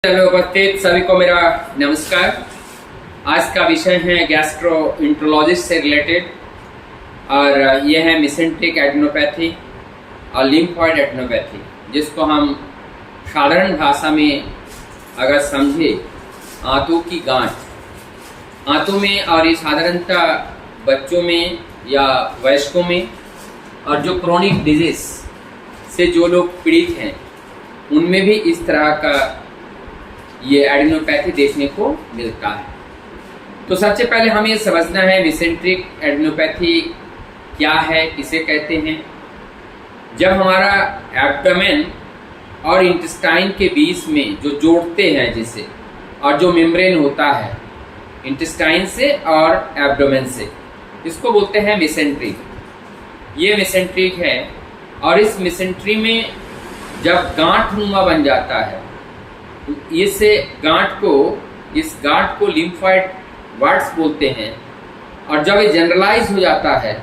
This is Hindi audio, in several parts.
में उपस्थित सभी को मेरा नमस्कार। आज का विषय है गैस्ट्रोएंटरोलॉजिस्ट से रिलेटेड और यह है मेसेंट्रिक एडेनोपैथी और लिम्फॉइड एडेनोपैथी, जिसको हम साधारण भाषा में अगर समझे आंतों की गांठ। आंतों में और ये साधारणतः बच्चों में या वयस्कों में और जो क्रोनिक डिजीज से जो लोग पीड़ित हैं उनमें भी इस तरह का ये एडेनोपैथी देखने को मिलता है। तो सबसे पहले हमें ये समझना है मेसेंट्रिक एडेनोपैथी क्या है, किसे कहते हैं। जब हमारा एब्डोमेन और इंटेस्टाइन के बीच में जो जोड़ते हैं जिसे, और जो मेम्ब्रेन होता है इंटेस्टाइन से और एब्डोमेन से, इसको बोलते हैं मेसेंट्री। ये मेसेंट्रिक है और इस मेसेंट्री में जब गांठ नुमा बन जाता है इस गांठ को लिम्फॉइड वार्ड्स बोलते हैं, और जब ये जनरलाइज हो जाता है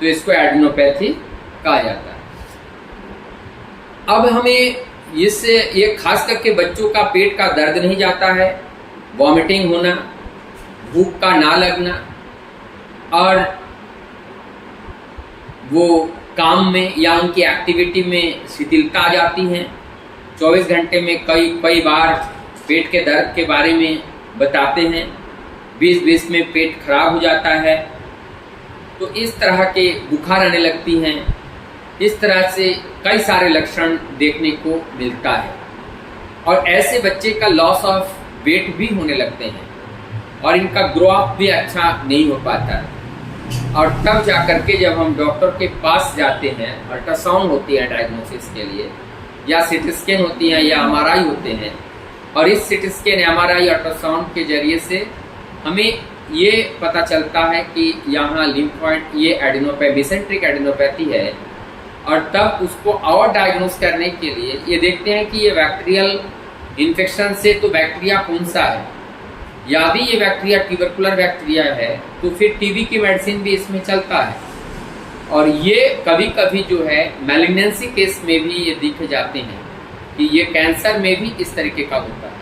तो इसको एडेनोपैथी कहा जाता है। अब हमें ये खास करके बच्चों का पेट का दर्द नहीं जाता है, वॉमिटिंग होना, भूख का ना लगना, और वो काम में या उनकी एक्टिविटी में शिथिलता आ जाती है। 24 घंटे में कई बार पेट के दर्द के बारे में बताते हैं, 20 में पेट खराब हो जाता है, तो इस तरह के बुखार आने लगती हैं। इस तरह से कई सारे लक्षण देखने को मिलता है, और ऐसे बच्चे का लॉस ऑफ वेट भी होने लगते हैं और इनका ग्रो अप भी अच्छा नहीं हो पाता। और तब जाकर के जब हम डॉक्टर के पास जाते हैं, अल्ट्रासाउंड होती है डायग्नोसिस के लिए, या सीटी स्कैन होती है या एमआरआई होते हैं, और इस सीटी स्कैन एमआरआई अल्ट्रासाउंड के जरिए से हमें ये पता चलता है कि यहाँ लिम्फॉइड ये मेसेंट्रिक एडेनोपैथी है। और तब उसको और डायग्नोस करने के लिए ये देखते हैं कि ये बैक्टीरियल इन्फेक्शन से तो बैक्टीरिया कौन सा है। यदि ये बैक्टीरिया ट्यूबरकुलर बैक्टीरिया है तो फिर टीबी की मेडिसिन भी इसमें चलता है। और ये कभी कभी जो है मैलिग्नेंसी केस में भी ये दिख जाते हैं कि ये कैंसर में भी इस तरीके का होता है,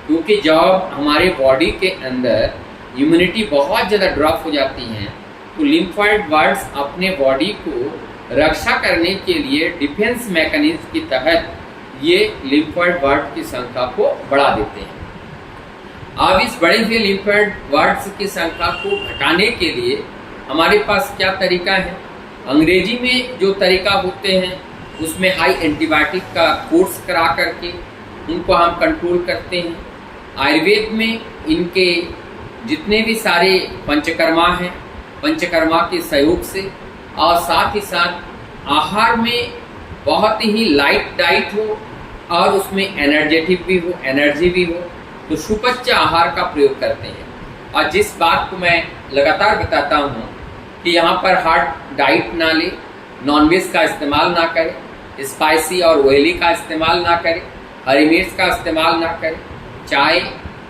क्योंकि जब हमारे बॉडी के अंदर इम्यूनिटी बहुत ज़्यादा ड्रॉप हो जाती है तो लिम्फॉइड वार्ड्स अपने बॉडी को रक्षा करने के लिए डिफेंस मैकेनिज्म के तहत ये लिम्फॉइड वार्ड की संख्या को बढ़ा देते हैं। अब इस बढ़े हुए लिम्फॉइड वार्ड्स की संख्या को घटाने के लिए हमारे पास क्या तरीका है। अंग्रेजी में जो तरीका होते हैं उसमें हाई एंटीबायोटिक का कोर्स करा करके उनको हम कंट्रोल करते हैं। आयुर्वेद में इनके जितने भी सारे पंचकर्मा हैं, पंचकर्मा के सहयोग से, और साथ ही साथ आहार में बहुत ही लाइट डाइट हो और उसमें एनर्जेटिक भी हो, एनर्जी भी हो, तो सुपच्य आहार का प्रयोग करते हैं। और जिस बात को मैं लगातार बताता हूँ कि यहाँ पर हार्ड डाइट ना ले, नॉनवेज का इस्तेमाल ना करें, स्पाइसी और ऑयली का इस्तेमाल ना करें, हरी मिर्च का इस्तेमाल ना करें, चाय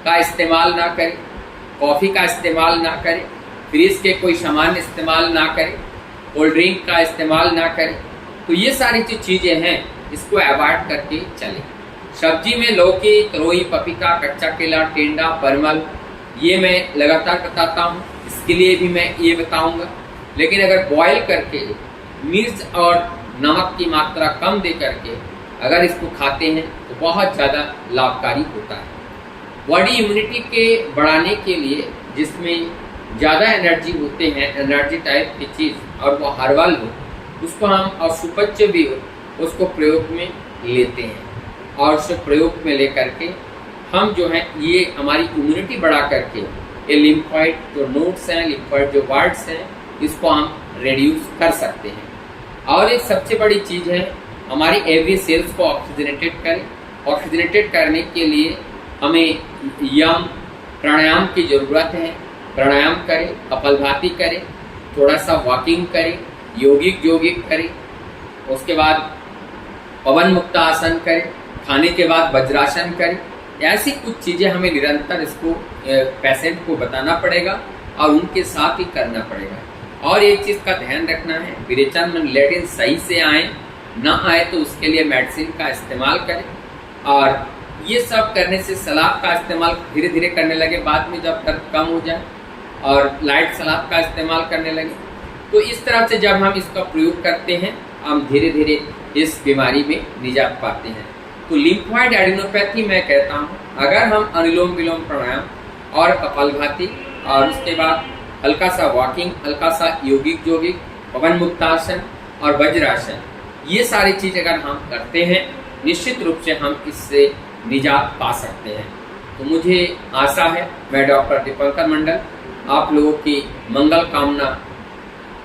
का इस्तेमाल ना करें, कॉफ़ी का इस्तेमाल ना करें, फ्रिज के कोई सामान इस्तेमाल ना करें, कोल्ड ड्रिंक का इस्तेमाल ना करें। तो ये सारी जो चीज़ें हैं इसको अवॉइड करके चलें। सब्जी में लौकी, तरोई, पपीता, कच्चा केला, टेंडा, परमल, ये मैं लगातार बताता हूँ, इसके लिए भी मैं ये बताऊँगा। लेकिन अगर बॉयल करके मिर्च और नमक की मात्रा कम दे करके अगर इसको खाते हैं तो बहुत ज़्यादा लाभकारी होता है। बॉडी इम्यूनिटी के बढ़ाने के लिए जिसमें ज़्यादा एनर्जी होते हैं, एनर्जी टाइप की चीज़, और वो हर्बल हो, उसको हम, और सुपच्य भी हो, उसको प्रयोग में लेते हैं। और उसे प्रयोग में लेकर के हम जो है ये हमारी इम्यूनिटी बढ़ा करके ये लिम्फॉइड जो नोड्स हैं, लिम्फॉइड जो वार्ड्स हैं, इसको हम रिड्यूस कर सकते हैं। और एक सबसे बड़ी चीज़ है हमारी एवरी सेल्स को ऑक्सीजनेटेड करें। ऑक्सीजनेटेड करने के लिए हमें यम प्राणायाम की ज़रूरत है। प्राणायाम करें, कपालभाति करें, थोड़ा सा वॉकिंग करें, योगिक करें, उसके बाद पवन मुक्तासन करें, खाने के बाद वज्रासन करें। ऐसी कुछ चीज़ें हमें निरंतर इसको पेशेंट को बताना पड़ेगा और उनके साथ ही करना पड़ेगा। और एक चीज़ का ध्यान रखना है, विरेचन में लैट्रिन सही से आए, ना आए तो उसके लिए मेडिसिन का इस्तेमाल करें। और ये सब करने से सलाद का इस्तेमाल धीरे धीरे करने लगे, बाद में जब दर्द कम हो जाए और लाइट सलाद का इस्तेमाल करने लगे। तो इस तरह से जब हम इसका प्रयोग करते हैं हम धीरे धीरे इस बीमारी में निजात पाते हैं। तो लिम्फोइड एडिनोपैथी मैं कहता हूँ, अगर हम अनुलोम विलोम प्राणायाम और कपालभाति और उसके बाद हल्का सा वॉकिंग, हल्का सा योगिक पवन मुक्तासन और वज्रासन, ये सारी चीज़ अगर हम करते हैं निश्चित रूप से हम इससे निजात पा सकते हैं। तो मुझे आशा है मैं डॉक्टर दीपंकर मंडल आप लोगों की मंगल कामना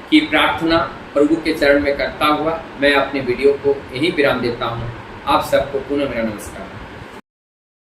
की प्रार्थना प्रभु के चरण में करता हुआ मैं अपने वीडियो को यही विराम देता हूँ। आप सबको पुनः मेरा नमस्कार।